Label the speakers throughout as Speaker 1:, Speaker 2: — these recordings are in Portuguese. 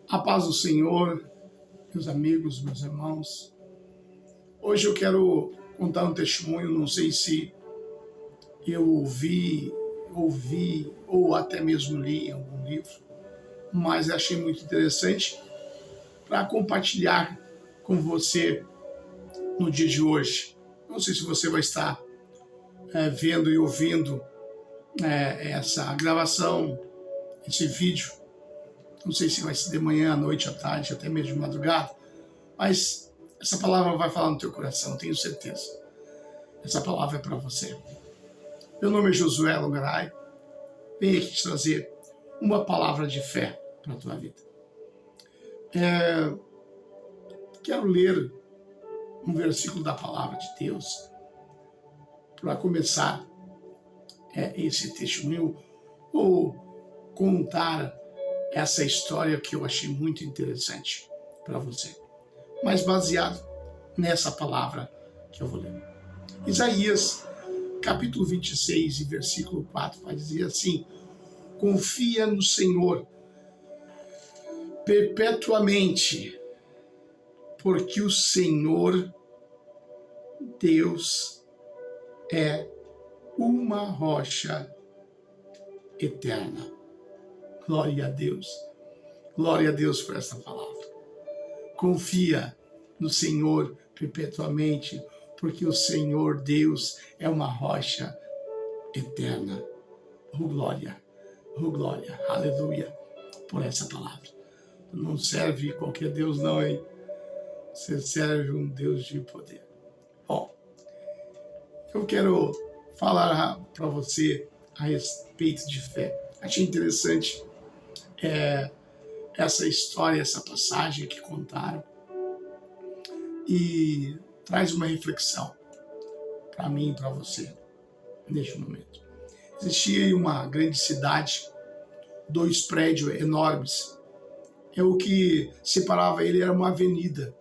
Speaker 1: A paz do Senhor, meus amigos, meus irmãos. Hoje eu quero contar um testemunho, não sei se eu ouvi ou até mesmo li em algum livro, mas achei muito interessante para compartilhar com você no dia de hoje. Não sei se você vai estar vendo e ouvindo essa gravação, esse vídeo. Não sei se vai ser de manhã, à noite, à tarde, até mesmo de madrugada, mas essa palavra vai falar no teu coração, tenho certeza. Essa palavra é para você. Meu nome é Josué Longaray. Venho aqui te trazer uma palavra de fé para a tua vida. Quero ler um versículo da palavra de Deus para começar esse testemunho ou contar essa história que eu achei muito interessante para você, mas baseado nessa palavra que eu vou ler. Isaías, capítulo 26 e versículo 4, vai dizer assim: confia no Senhor perpetuamente, porque o Senhor Deus é uma rocha eterna. Glória a Deus. Glória a Deus por essa palavra. Confia no Senhor perpetuamente, porque o Senhor Deus é uma rocha eterna. Oh glória, aleluia, por essa palavra. Não serve qualquer Deus não, hein? Você serve um Deus de poder. Bom, eu quero falar para você a respeito de fé. Achei interessante essa história, essa passagem que contaram, e traz uma reflexão para mim e para você neste momento. Existia em uma grande cidade 2 prédios enormes. O que separava ele era uma avenida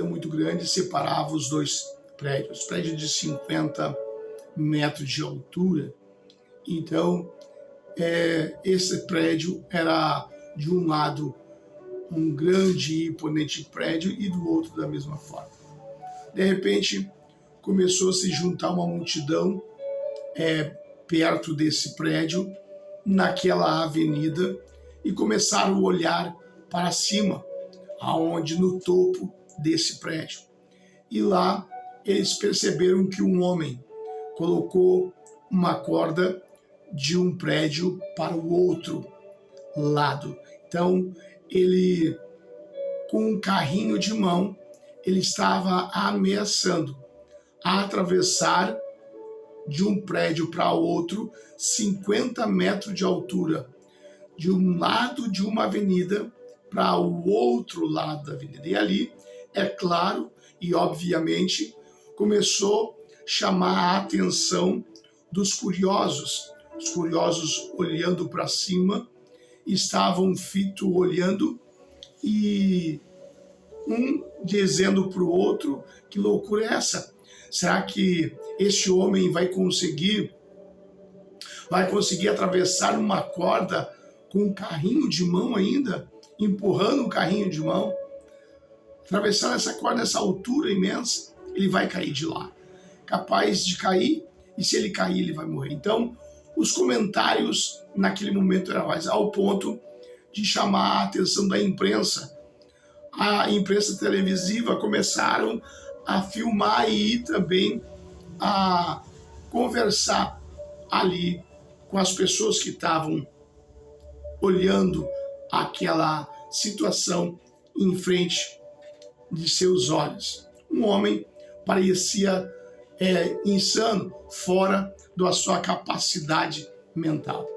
Speaker 1: muito grande, separava os 2 prédios, prédio de 50 metros de altura. Então, esse prédio era de um lado um grande e imponente prédio e do outro da mesma forma. De repente, começou a se juntar uma multidão perto desse prédio, naquela avenida, e começaram a olhar para cima, aonde no topo desse prédio. E lá eles perceberam que um homem colocou uma corda de um prédio para o outro lado. Então, ele, com um carrinho de mão, ele estava ameaçando atravessar de um prédio para outro 50 metros de altura, de um lado de uma avenida para o outro lado da avenida. E ali, é claro e obviamente, começou a chamar a atenção dos curiosos. Os curiosos olhando para cima, estavam fitos olhando e um dizendo para o outro: que loucura é essa? Será que este homem vai conseguir atravessar uma corda com um carrinho de mão ainda, empurrando um carrinho de mão? Atravessar essa corda nessa altura imensa, ele vai cair de lá, capaz de cair, e se ele cair ele vai morrer. Então, os comentários naquele momento eram mais ao ponto de chamar a atenção da imprensa. A imprensa televisiva começaram a filmar e também a conversar ali com as pessoas que estavam olhando aquela situação em frente de seus olhos. Um homem parecia insano, fora da sua capacidade mental.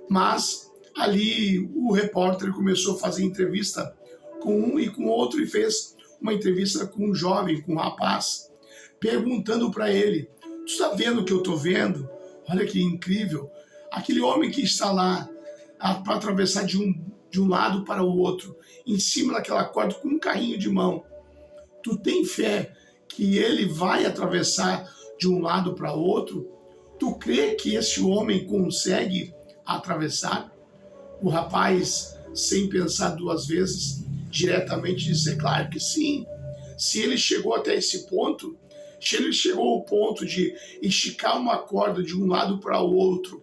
Speaker 1: Mas ali o repórter começou a fazer entrevista com um e com outro, e fez uma entrevista com um jovem, com um rapaz, perguntando para ele: tu está vendo o que eu estou vendo? Olha que incrível. Aquele homem que está lá para atravessar de um lado para o outro, em cima daquela corda com um carrinho de mão. Tu tem fé que ele vai atravessar de um lado para o outro? Tu crê que esse homem consegue atravessar? O rapaz sem pensar duas vezes, diretamente dizer, claro que sim. Se ele chegou até esse ponto, se ele chegou ao ponto de esticar uma corda de um lado para o outro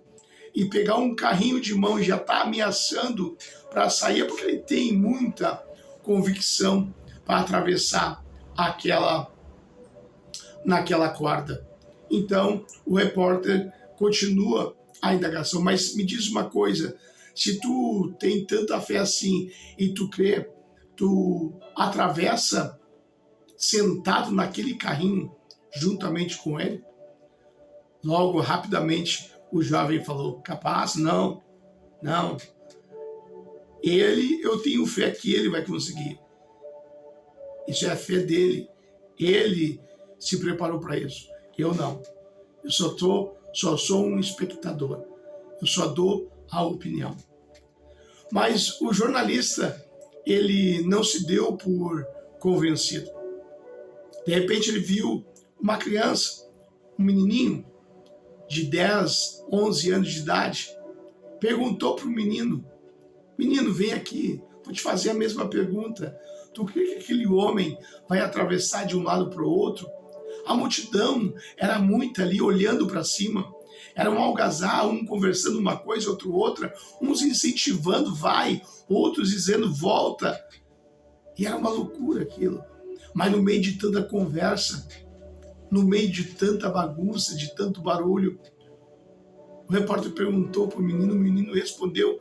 Speaker 1: e pegar um carrinho de mão e já está ameaçando para sair, é porque ele tem muita convicção para atravessar naquela corda. Então, o repórter continua a indagação, mas me diz uma coisa, se tu tem tanta fé assim e tu crê, tu atravessa sentado naquele carrinho juntamente com ele? Logo, rapidamente, o jovem falou, capaz? Não. Eu tenho fé que ele vai conseguir. Isso é a fé dele. Ele se preparou para isso. Eu não. Eu só sou um espectador. Eu só dou a opinião. Mas o jornalista, ele não se deu por convencido. De repente ele viu uma criança, um menininho de 10, 11 anos de idade, perguntou para o menino, vem aqui, vou te fazer a mesma pergunta. Tu crê que aquele homem vai atravessar de um lado para o outro? A multidão era muita ali, olhando para cima. Era um algazarra, um conversando uma coisa, outro outra, uns incentivando, vai, outros dizendo, volta. E era uma loucura aquilo. Mas no meio de tanta conversa, no meio de tanta bagunça, de tanto barulho, o repórter perguntou para o menino respondeu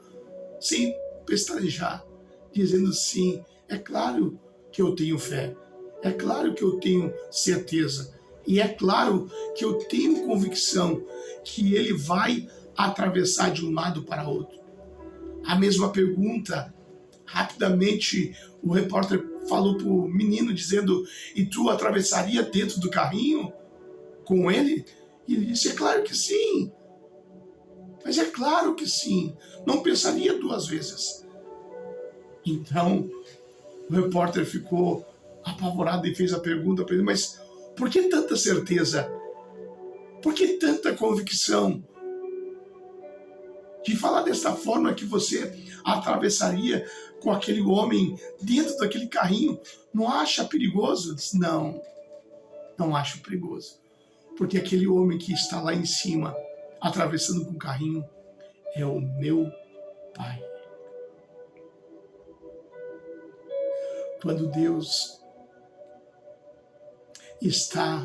Speaker 1: sem pestanejar, dizendo sim, é claro que eu tenho fé, é claro que eu tenho certeza, e é claro que eu tenho convicção que ele vai atravessar de um lado para outro. A mesma pergunta, rapidamente o repórter falou para o menino dizendo, e tu atravessaria dentro do carrinho com ele? E ele disse, é claro que sim. Mas é claro que sim. Não pensaria duas vezes. Então, o repórter ficou apavorado e fez a pergunta para ele, mas por que tanta certeza? Por que tanta convicção? De falar desta forma que você atravessaria com aquele homem dentro daquele carrinho, não acha perigoso? Diz, não acho perigoso. Porque aquele homem que está lá em cima, atravessando com o carrinho, é o meu Pai. Quando Deus está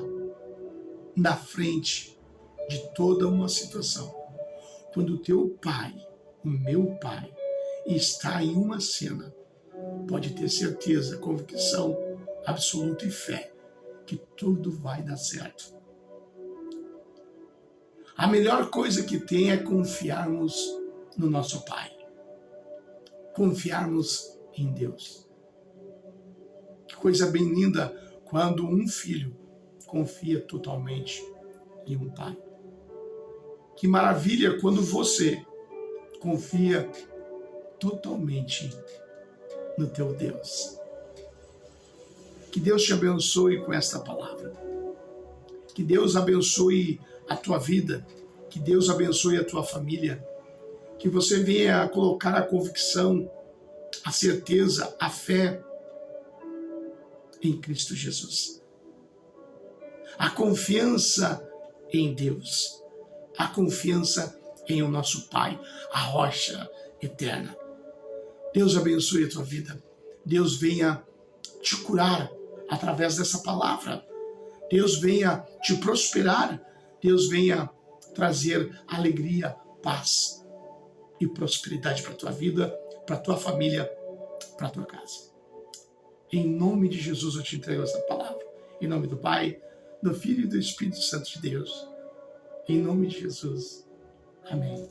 Speaker 1: na frente de toda uma situação, quando o teu Pai, o meu Pai, está em uma cena, pode ter certeza, convicção absoluta e fé que tudo vai dar certo. A melhor coisa que tem é confiarmos no nosso Pai. Confiarmos em Deus. Que coisa bem linda quando um filho confia totalmente em um pai. Que maravilha quando você confia totalmente no teu Deus. Que Deus te abençoe com esta palavra. Que Deus abençoe a tua vida. Que Deus abençoe a tua família. Que você venha colocar a convicção, a certeza, a fé em Cristo Jesus. A confiança em Deus. A confiança em o nosso Pai, a rocha eterna. Deus abençoe a tua vida. Deus venha te curar através dessa palavra. Deus venha te prosperar. Deus venha trazer alegria, paz e prosperidade para a tua vida, para a tua família, para a tua casa. Em nome de Jesus eu te entrego essa palavra. Em nome do Pai, do Filho e do Espírito Santo de Deus. Em nome de Jesus. Amém.